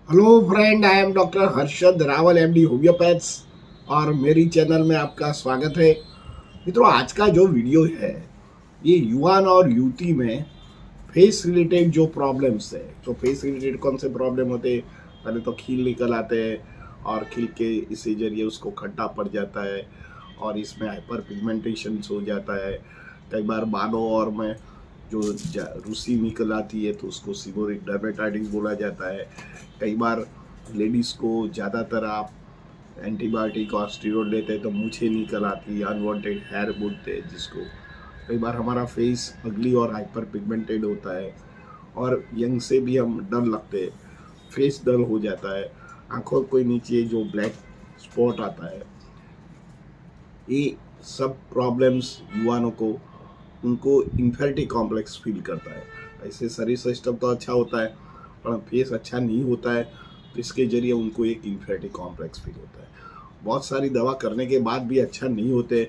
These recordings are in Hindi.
Hello friend, I am doctor Harshad Rawal, MD homeopaths, और मेरी चैनल में आपका स्वागत है। मित्रों, आज का जो वीडियो है ये युवान और युवती में फेस रिलेटेड जो प्रॉब्लम्स है। तो फेस रिलेटेड कौन से प्रॉब्लम होते हैं? पहले तो खील निकल आते हैं और खील के इसी जरिए उसको खट्टा पड़ जाता है और इसमें हाइपर पिगमेंटेशन हो जाता है। कई बार बालों और में जो रूसी निकल आती है तो उसको सीबोरिक डर्मेटाइटिस बोला जाता है। कई बार लेडीज़ को ज़्यादातर आप एंटीबायोटिक और स्टीरॉयड लेते हैं तो मूछें निकल आती है, अनवांटेड हेयर बोलते हैं जिसको। कई बार हमारा फेस अगली और हाइपर पिगमेंटेड होता है और यंग से भी हम डल लगते हैं, फेस डल हो जाता है, आंखों के नीचे जो ब्लैक स्पॉट आता है। ये सब प्रॉब्लम्स युवाओं को उनको इन्फेरिटी कॉम्प्लेक्स फील करता है। ऐसे शरीर सिस्टम तो अच्छा होता है पर फेस अच्छा नहीं होता है तो इसके जरिए उनको एक इन्फेरिटी कॉम्प्लेक्स फील होता है। बहुत सारी दवा करने के बाद भी अच्छा नहीं होते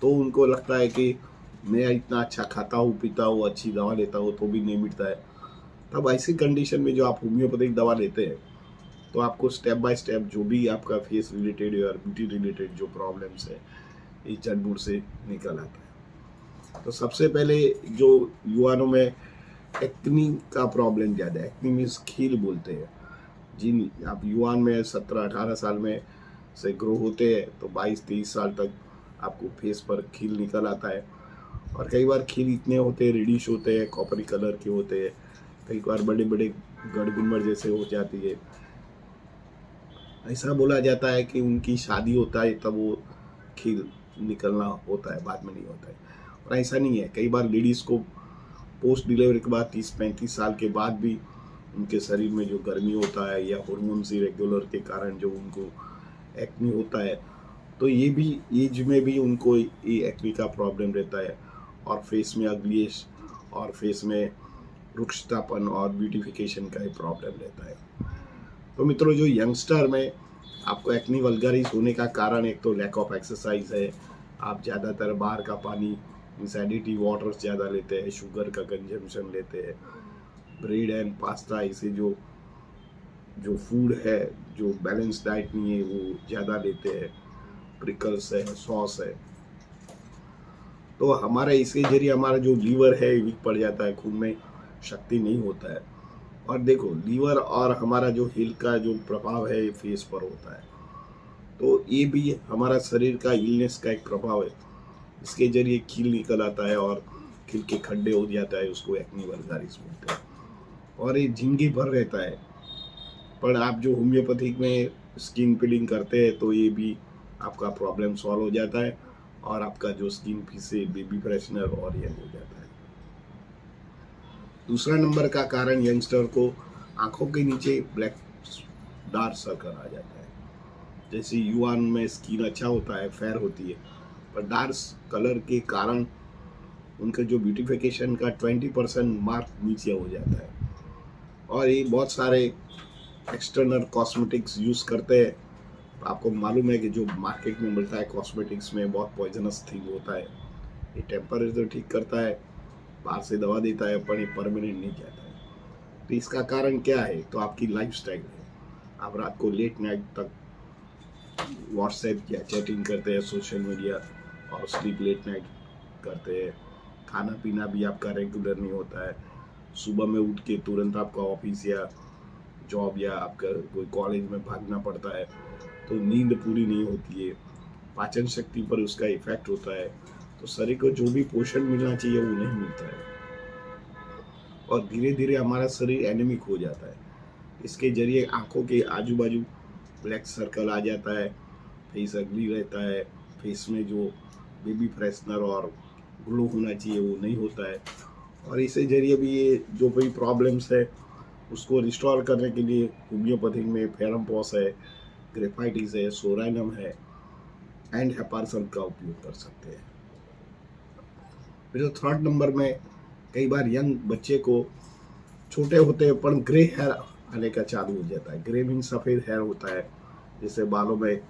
तो उनको लगता है कि मैं इतना अच्छा खाता हूँ, पीता हूँ, अच्छी दवा लेता हूँ तो भी नहीं मिटता है। तब ऐसी कंडीशन में जो आप होम्योपैथिक दवा लेते हैं तो आपको स्टेप बाय स्टेप जो भी आपका फेस रिलेटेड या ब्यूटी रिलेटेड जो प्रॉब्लम्स है इस जड़ बूढ़ से निकल आता है। तो सबसे पहले जो युवाओं में एक्नी का प्रॉब्लम ज़्यादा है। एक्नी मीन्स खील बोलते हैं। जिन आप युवान में 17-18 साल में से ग्रो होते हैं तो 22-23 साल तक आपको फेस पर खील निकल आता है। और कई बार खील इतने होते हैं, रेडिश होते हैं, कॉपरी कलर के होते हैं, कई बार बड़े बड़े गड़गुम्बद जैसे हो जाती है। ऐसा बोला जाता है कि उनकी शादी होता है तब वो खील निकलना होता है, बाद में नहीं होता है। और ऐसा नहीं है, कई बार लेडीज़ को पोस्ट डिलीवरी के बाद 30-35 साल के बाद भी उनके शरीर में जो गर्मी होता है या हार्मोन्स इरेगुलर के कारण जो उनको एक्नी होता है तो ये भी एज में भी उनको ये एक्नी का प्रॉब्लम रहता है। और फेस में अग्लिश और फेस में रुक्षतापन और ब्यूटिफिकेशन का ही प्रॉब्लम रहता है। तो मित्रों, जो यंगस्टर में आपको एक्नी वल्गारिस होने का कारण एक तो लैक ऑफ एक्सरसाइज है। आप ज़्यादातर बाहर का पानी, एडिटिव वाटर्स ज़्यादा लेते हैं, शुगर का कंजम्पशन लेते हैं, ब्रेड एंड पास्ता, इसे जो जो फूड है जो बैलेंस डाइट नहीं है वो ज़्यादा लेते हैं, प्रिकल्स है, सॉस है। तो हमारे इसके जरिए हमारा जो लीवर है वीक पड़ जाता है, खून में शक्ति नहीं होता है। और देखो, लीवर और हमारा जो हिल का जो प्रभाव है फेस पर होता है तो ये भी हमारा शरीर का इलनेस का एक प्रभाव है। इसके जरिए खील निकल आता है और खील के खड्डे हो जाता है, उसको एक्नी वल्गारिस बोलते हैं और ये जिंदगी भर रहता है। पर आप जो होम्योपैथिक में स्किन पीलिंग करते हैं तो ये भी आपका प्रॉब्लम सॉल्व हो जाता है और आपका जो स्किन फिर से बेबी फ्रेशनर और यंग हो जाता है। दूसरा नंबर का कारण यंगस्टर को आंखों के नीचे ब्लैक डार्क सर्कल आ जाता है। जैसे युवान में स्किन अच्छा होता है, फेयर होती है, पर डार्क कलर के कारण उनका जो ब्यूटिफिकेशन का 20% मार्क नीचे हो जाता है। और ये बहुत सारे एक्सटर्नल कॉस्मेटिक्स यूज़ करते हैं। आपको मालूम है कि जो मार्केट में मिलता है कॉस्मेटिक्स में बहुत पॉइजनस थिंग होता है। ये टेम्परेरी तो ठीक करता है, बाहर से दवा देता है, पर ये परमानेंट नहीं जाता है। तो इसका कारण क्या है? तो आपकी लाइफस्टाइल है। आप रात को लेट नाइट तक व्हाट्सएप या चैटिंग करते हैं, सोशल मीडिया, और स्लीप लेट नाइट करते हैं। खाना पीना भी आपका रेगुलर नहीं होता है। सुबह में उठ के तुरंत आपका ऑफिस या जॉब या आपका कोई कॉलेज में भागना पड़ता है तो नींद पूरी नहीं होती है, पाचन शक्ति पर उसका इफेक्ट होता है। तो शरीर को जो भी पोषण मिलना चाहिए वो नहीं मिलता है और धीरे धीरे हमारा शरीर एनीमिक हो जाता है। इसके जरिए आंखों के आजू बाजू ब्लैक सर्कल आ जाता है, फेस अगली रहता है, फेस में जो बेबी फ्रेशनर और ग्लो होना चाहिए वो नहीं होता है। और इसके जरिए भी ये जो भी प्रॉब्लम्स है उसको रिस्टोर करने के लिए होम्योपैथिक में फेरम पॉस है, ग्रेफाइटिस है, सोराइनम है एंड हेपारसन का उपयोग कर सकते हैं। फिर जो थर्ड नंबर में, कई बार यंग बच्चे को छोटे होते हैं पर ग्रे हेयर आने का चालू हो जाता है। ग्रे मीन सफ़ेद हेयर होता है, जैसे बालों में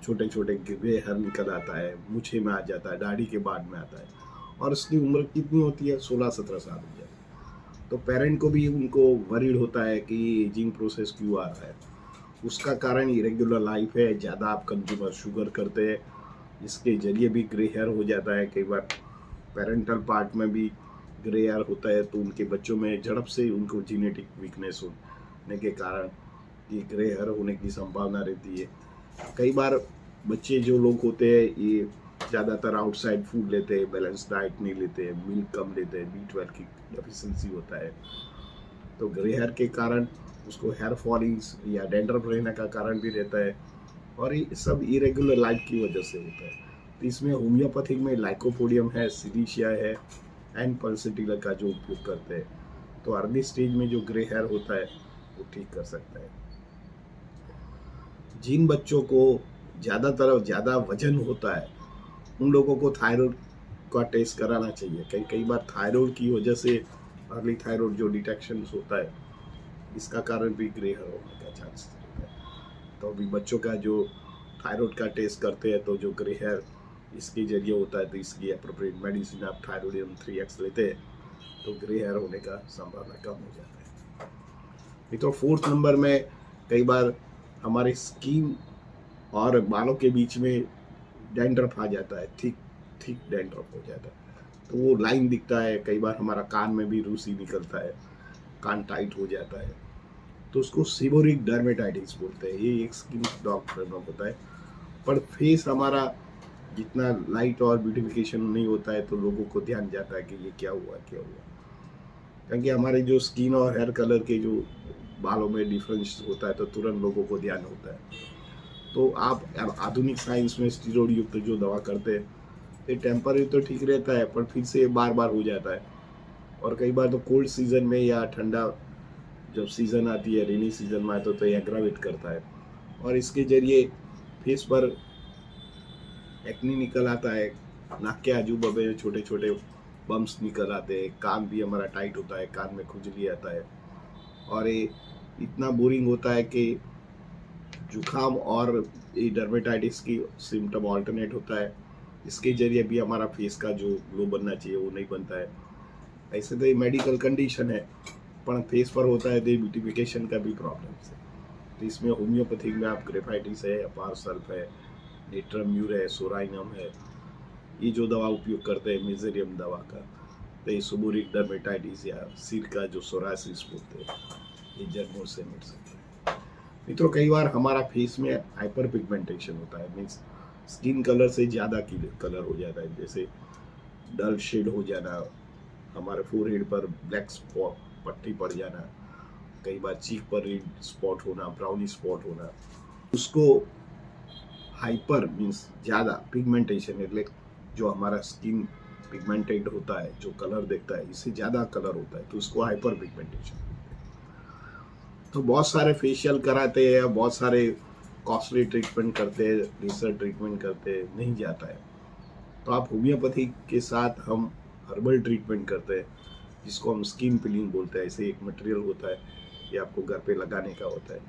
छोटे छोटे ग्रे हेयर निकल आता है, मूछे में आ जाता है, दाढ़ी के बाद में आता है। और उसकी उम्र कितनी होती है? 16-17 साल हो जाती है। तो पेरेंट को भी उनको वरीड होता है कि ये एजिंग प्रोसेस क्यों आ रहा है। उसका कारण इरेगुलर लाइफ है, ज़्यादा आप कंज्यूमर शुगर करते हैं, इसके जरिए भी ग्रे हेयर हो जाता है। कई बार पेरेंटल पार्ट में भी ग्रे हेयर होता है, तो उनके बच्चों में झड़प से उनको जीनेटिक वीकनेस होने के कारण ये ग्रे हेयर होने की संभावना रहती है। कई बार बच्चे जो लोग होते हैं ये ज़्यादातर आउटसाइड फूड लेते हैं, बैलेंस डाइट नहीं लेते हैं, मिल्क कम लेते हैं, B12 की डेफिशिएंसी होता है, तो ग्रे हेयर के कारण उसको हेयर फॉलिंग्स या डेंड्रफ रहने का कारण भी रहता है, और ये सब इरेगुलर लाइफ की वजह से होता है। तो इसमें होम्योपैथिक में लाइकोपोडियम है, सिलिशिया है एंड पल्सेटिला का जो उपयोग करते हैं, तो अर्ली स्टेज में जो ग्रे हेयर होता है वो ठीक कर सकता है। जिन बच्चों को ज़्यादा वजन होता है उन लोगों को थायराइड का टेस्ट कराना चाहिए। कई बार थायराइड की वजह से अर्ली थायराइड जो डिटेक्शन होता है इसका कारण भी ग्रे हेयर होने का चांस रहता है। तो अभी बच्चों का जो थायराइड का टेस्ट करते हैं तो जो ग्रे हेयर इसके जरिए होता है, तो इसकी अप्रोप्रिएट मेडिसिन आप थायरोडियम 3x लेते हैं तो ग्रे हेयर होने का संभावना कम हो जाता है। मित्रों, 4th नंबर में कई बार हमारे स्किन और बालों के बीच में डैंड्रफ आ जाता है, थिक डैंड्रफ हो जाता है, तो वो लाइन दिखता है। कई बार हमारा कान में भी रूसी निकलता है, कान टाइट हो जाता है, तो उसको सीबोरिक डर्मेटाइटिस बोलते हैं। ये एक स्किन डॉक्टर होता है, पर फेस हमारा जितना लाइट और ब्यूटिफिकेशन नहीं होता है तो लोगों को ध्यान जाता है कि ये क्या हुआ। क्योंकि हमारे जो स्किन और हेयर कलर के जो बालों में डिफरेंस होता है तो तुरंत लोगों को ध्यान होता है। तो आप आधुनिक साइंस में स्टीरॉइड युक्त जो दवा करते हैं ये टेम्पररी तो ठीक रहता है, पर फिर से बार बार हो जाता है। और कई बार तो कोल्ड सीजन में या ठंडा जब सीज़न आती है, रेनी सीजन में आता तो ये एग्रावेट करता है, और इसके जरिए फेस पर एक्नी निकल आता है, नाक के आजू बाजू में छोटे छोटे बम्स निकल आते हैं, कान भी हमारा टाइट होता है, कान में खुजली आता है, और ये इतना बोरिंग होता है कि जुकाम और ये डर्मेटाइटिस की सिम्टम ऑल्टरनेट होता है। इसके जरिए भी हमारा फेस का जो ग्लो बनना चाहिए वो नहीं बनता है। ऐसे तो ये मेडिकल कंडीशन है, पर फेस पर होता है तो ब्यूटिफिकेशन का भी प्रॉब्लम है। तो इसमें होम्योपैथिक में आप ग्रेफाइटिस है, अपार सल्फ है, नेट्रम्यूर है, सोराइनम है, ये जो दवा उपयोग करते हैं मेजेरियम दवा का, तो ये सुबोरिक डर्मेटाइटिस या सिर का जो सोरासिस बोलते हैं ये जर्मों से मिट सकते हैं। मित्रों, कई बार हमारा फेस में हाइपर पिगमेंटेशन होता है, मीन्स स्किन कलर से ज़्यादा कलर हो जाता है, जैसे डल शेड हो जाना, हमारे फोरहेड पर ब्लैक स्पॉट पट्टी पड़ जाना, कई बार चीक पर रेड स्पॉट होना, ब्राउनी स्पॉट होना, उसको हाइपर मीन्स ज़्यादा पिगमेंटेशन, એટલે जो हमारा स्किन पिगमेंटेड होता है, जो कलर देखता है इससे ज़्यादा कलर होता है तो उसको हाइपर पिगमेंटेशन। तो बहुत सारे फेशियल कराते हैं, बहुत सारे कॉस्टली ट्रीटमेंट करते हैं, रिसर्च ट्रीटमेंट करते हैं, नहीं जाता है, तो आप होम्योपैथी के साथ हम हर्बल ट्रीटमेंट करते हैं जिसको हम स्किन पीलिंग बोलते हैं। ऐसे एक मटेरियल होता है, ये आपको घर पे लगाने का होता है,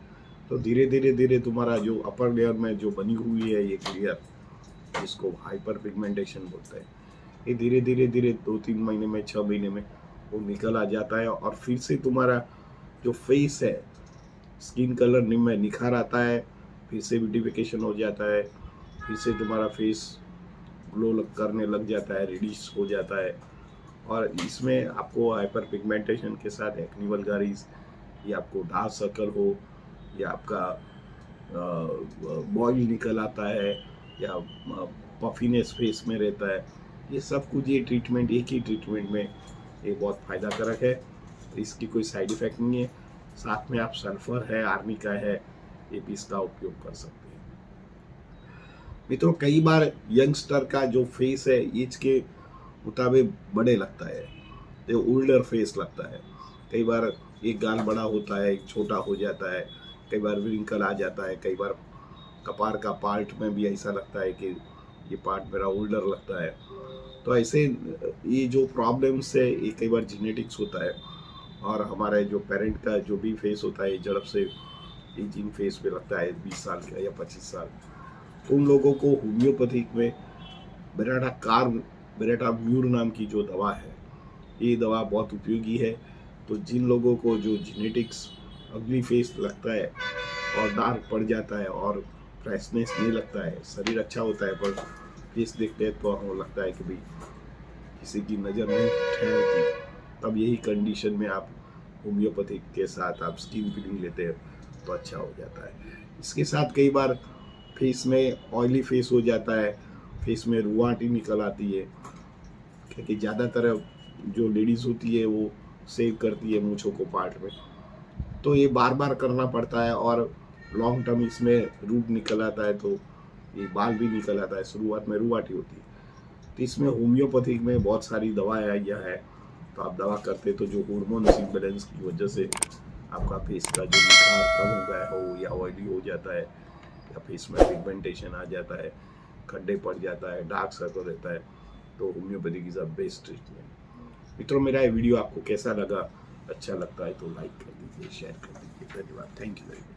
तो धीरे धीरे तुम्हारा जो अपर लेयर में जो बनी हुई है ये लेयर, जिसको हाइपर पिगमेंटेशन बोलते हैं, ये धीरे धीरे 2-3 महीने में, 6 महीने में वो निकल आ जाता है, और फिर से तुम्हारा जो फेस है, स्किन कलर में निखार आता है, फिर से ब्यूटिफिकेशन हो जाता है, फिर से तुम्हारा फेस ग्लो करने लग जाता है, रेडिश हो जाता है। और इसमें आपको हाइपर पिगमेंटेशन के साथ एक्नी वल्गारिस, या आपको डार्क सर्कल हो, या आपका बॉइल निकल आता है, या पफीनेस फेस में रहता है, ये सब कुछ ये ट्रीटमेंट, एक ही ट्रीटमेंट में ये बहुत फ़ायदाकारक है। इसकी कोई साइड इफ़ेक्ट नहीं है। साथ में आप सल्फर है, आर्निका है, ये भी इसका उपयोग कर सकते हैं। मित्रों, कई बार यंगस्टर का जो फेस है एज के मुताबिक बड़े लगता है, तो ओल्डर फेस लगता है। कई बार एक गाल बड़ा होता है, एक छोटा हो जाता है, कई बार रिंकल आ जाता है, कई बार कपार का पार्ट में भी ऐसा लगता है कि ये पार्ट मेरा ओल्डर लगता है। तो ऐसे ये जो प्रॉब्लम्स है ये कई बार जेनेटिक्स होता है, और हमारे जो पेरेंट का जो भी फेस होता है झड़प से एजिंग फेस पे लगता है 20 साल का या 25 साल, तो उन लोगों को होम्योपैथिक में बेराटा म्यूर नाम की जो दवा है, ये दवा बहुत उपयोगी है। तो जिन लोगों को जो जेनेटिक्स अगली फेस लगता है और डार्क पड़ जाता है और फ्रेशनेस नहीं लगता है, शरीर अच्छा होता है पर फेस देखते हैं तो हमें लगता है कि भाई किसी की नज़र नहीं ठहरती, तब यही कंडीशन में आप होम्योपैथिक के साथ आप स्किन क्लीन लेते हैं तो अच्छा हो जाता है। इसके साथ कई बार फेस में ऑयली फेस हो जाता है, फेस में रुआंटी निकल आती है, क्योंकि ज़्यादातर जो लेडीज़ होती है वो सेव करती है मूंछों को पार्ट में, तो ये बार बार करना पड़ता है और लॉन्ग टर्म इसमें रूट निकल आता है तो ये बाल भी निकल आता है, शुरुआत में रुआंटी होती है। तो इसमें होम्योपैथिक में बहुत सारी दवाएं आई है, तो आप दवा करते तो जो हार्मोन्स इम्बैलेंस की वजह से आपका फेस का जो निखार कम हो गया हो या ऑयली हो जाता है या फेस में पिगमेंटेशन आ जाता है, खड्डे पड़ जाता है, डार्क सर्कल रहता है, तो homeopathic is a best treatment. मित्रों, मेरा ये वीडियो आपको कैसा लगा? अच्छा लगता है तो लाइक कर दीजिए, शेयर कर दीजिए। धन्यवाद। Thank you very much.